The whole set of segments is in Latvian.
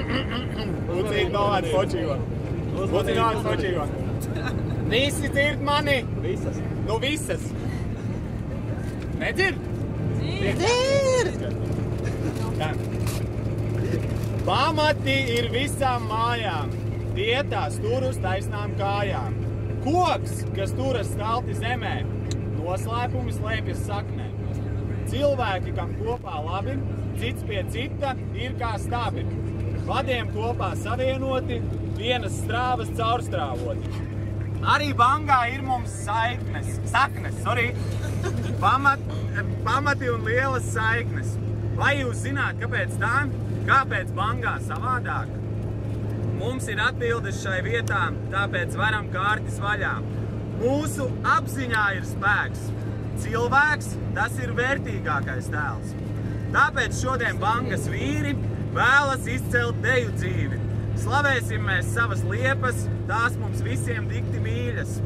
Lucīt novāc fočīgo. Lucīt novāc fočīgo. Visi dzird mani? Visas. Nu visas. Nedzird? Dzird! Pamati ir visām mājām. Tie tās tur uz taisnām kājām. Koks, kas turas stalti zemē, noslēpumi slēpjas saknē. Cilvēki, kam kopā labi, cits pie cita ir kā stabi. Vadiem kopā savienoti, vienas strāvas caurstrāvoti. Arī bangā ir mums saknes, pamati un lielas saiknes. Vai jūs zināt, kāpēc tā? Kāpēc bangā savādāk? Mums ir atbildes šai vietām, tāpēc varam kārtis vaļā. Mūsu apziņā ir spēks. Cilvēks, tas ir vērtīgākais tēls. Tāpēc šodien bangas vīri vēlas izcelt deju dzīvi. Slavēsim mēs savas liepas, tās mums visiem dikti mīļas.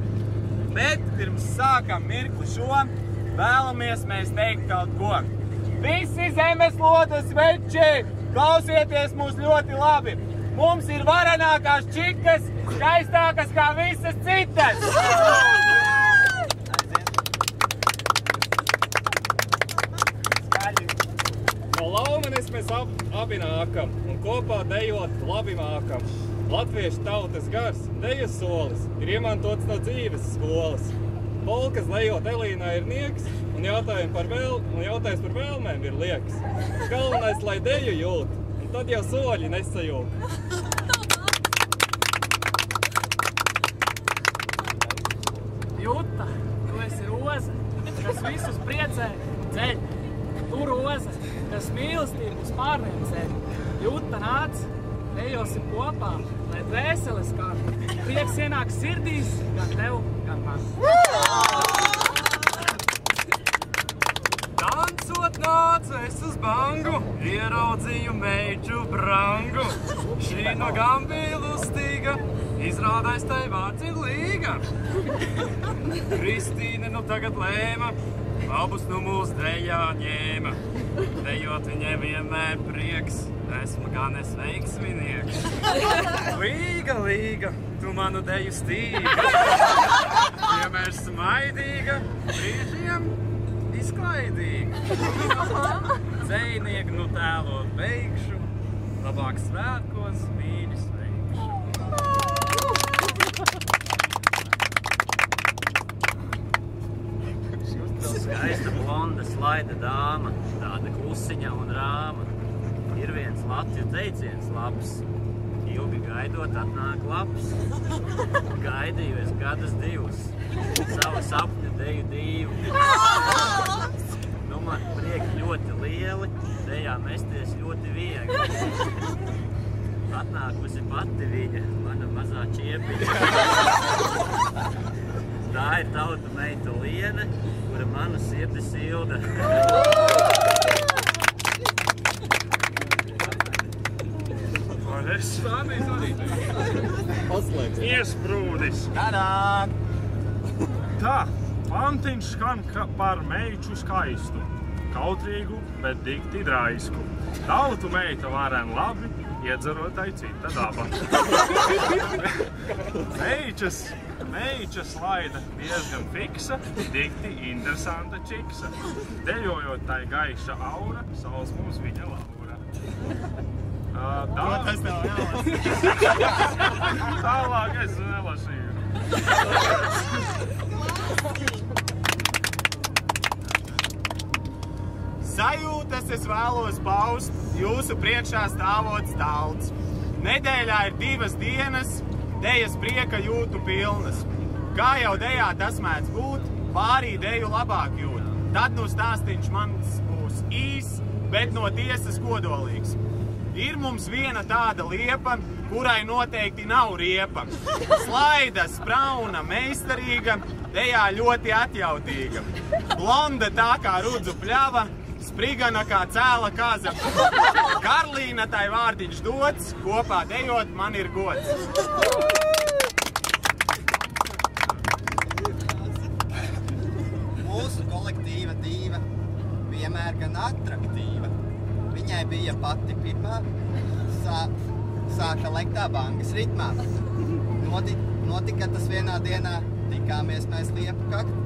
Bet pirms sākam mirkli šo, vēlamies mēs teikt kaut ko. Visi zemeslodes veči, klausieties mūs ļoti labi. Mums ir varenākās čikas, skaistākas kā visas citas. No Laumanes mēs abi nākam un kopā dejot labi mākam. Latviešu tautas gars, dejas solis, ir iemantots no dzīves skolas. Polkas lejot Elīnā ir nieks un jautājums par vēlmēm ir lieks. Galvenais, lai deju jūt, un tad jau soļi nesajūt. Juta, tu esi roze, kas visus priecē ceļ. Tu roze, kas mīlestību uz pārniem ceļ. Juta, nāc, dejosim kopā, lai dvēseles kā. Prieks ienāk sirdīs, gan tev, gan man. Dancot nācu es uz bangu, ieraudzīju meiču brangu. Šī no gan bija lustīga, izrādās tai vārds ir līga. Kristīne nu tagad lēma, abus nu mūs dejā ņēma. Dejot viņai vienmēr prieks, esmu gan es veiksminieks. Līga, līga, tu manu deju stīga. Vienmēr smaidīga, brīžiem izklaidīga. Dzejnieku nu tēlot beigšu, labāk svētkos mīļi sveikšu. Skaista blonda slaida dāma, tāda klusiņa un rāma. Ir viens latviešu teiciens labs, ilgi gaidot atnāk labs. Gaidīju es gadus divus, savu sapņu deju divu. Nu man prieki ļoti lieli, dejā mesties ļoti viegli. Atnākusi pati viņa, mana mazā čiepiņa. Tā ir tauta meita Liene, kura manu sirdi silda. Es iesprūdis. Tadā! Tā, pantiņš skan par meiču skaistu, kautrīgu, bet dikti draisku. Tautu meita varen labi, iedzerotai cita daba. Meiča slaida diezgan fiksa, dikti interesanta čiksa. Dejojot tai gaiša aura, sauc mums viņa Laura. Tas tev jālasa. Tālāk es nelasīju. Sajūtas es vēlos paust, jūsu priekšā stāvot stalts. Nedēļā ir 2 dienas, dejas prieka jūtu pilnas. Kā jau dejā tas mēdz būt, pārī deju labāk jūt. Tad nu stāstiņš mans būs īs, bet no tiesas kodolīgs. Ir mums viena tāda liepa, kurai noteikti nav riepa. Slaida, sprauna, meistarīga, dejā ļoti atjautīga. Blonda tā kā rudzu pļava, sprigana kā cēla kaza. Karlīna tai vārdiņš dots, kopā dejot man ir gods. Mūsu kolektīva dīva vienmēr gan atraktīva. Viņai bija pati pirmā sāka lekt tā bangas ritmā. Notika tas vienā dienā, tikāmies mēs Liepu kaktā.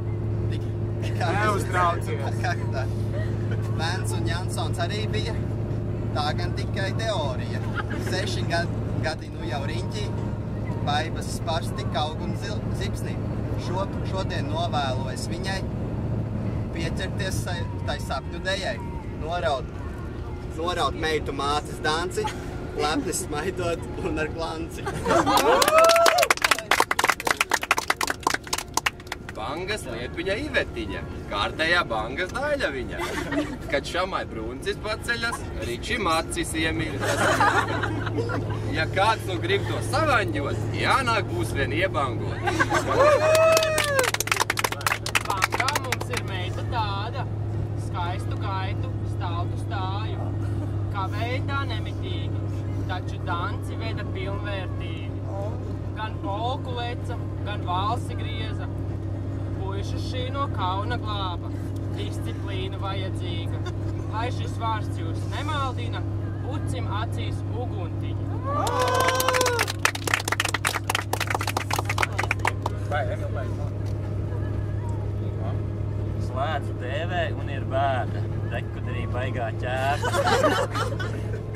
Vēns un Jansons arī bija, tā gan tikai teorija. 6 gadi nu jau riņķī, baibas sparsti Kaug un Zipsnī. Šodien novēlu es viņai pieķerties tai sapņu dejai, noraut meitu mātes danci, lepni smaidot un ar glanci. Bangas Liepiņa Ivetiņa, kārtējā bangas Daļaviņa. Kad šamai bruncis paceļas, Ričim acis iemīļas. Ja kāds nu grib to savanģot, jānāk būs vien iebangot. Bangā mums ir meita tāda, skaistu gaitu, staltu stāju. Kā veidā nemitīgi, taču danci veda pilnvērtīgi. Gan polku leca, gan valsi grieza. Puiši šī no kauna glāba, disciplīna vajadzīga. Lai šis vārds jūs nemaldina, pucim acīs uguntiņa. Slēdzu TV un ir bēda, dekudrī baigā ķēpa.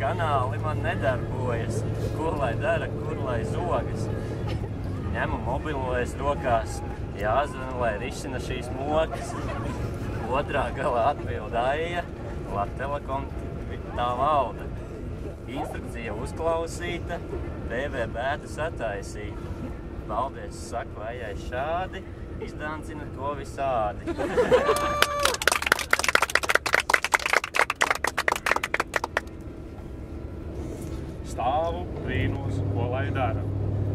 Kanāli man nedarbojas, kur lai dara, kur lai zogas. Ņemu mobilojas rokās, jāzvana, lai risina šīs mokas. Otrā galā atbild Aija, Latelekom tā valda. Instrukcija uzklausīta, TV bēdu sataisīta. Paldies, saku Aijai šādi, izdancina to visādi. Stāvu, brīnos, ko lai dara.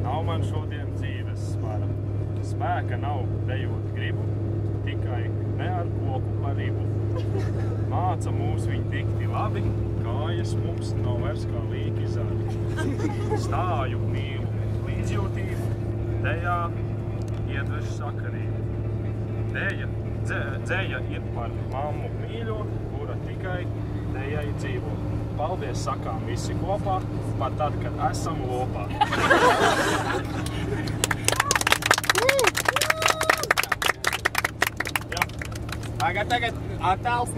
Nav man šodien dzīves spara. Spēka nav, dejot gribu, tikai ne ar koku pa ribu. Māca mūs viņi dikti labi, kājas mums nav vairs kā līki zaļi. Stāju mīlu līdzjūtību, dejā iedvež sakarību. Dzeja ir par mammu mīļo, kura tikai dejai dzīvo. Paldies sakām visi kopā, pat tad, kad esam lopā. Tagad attēls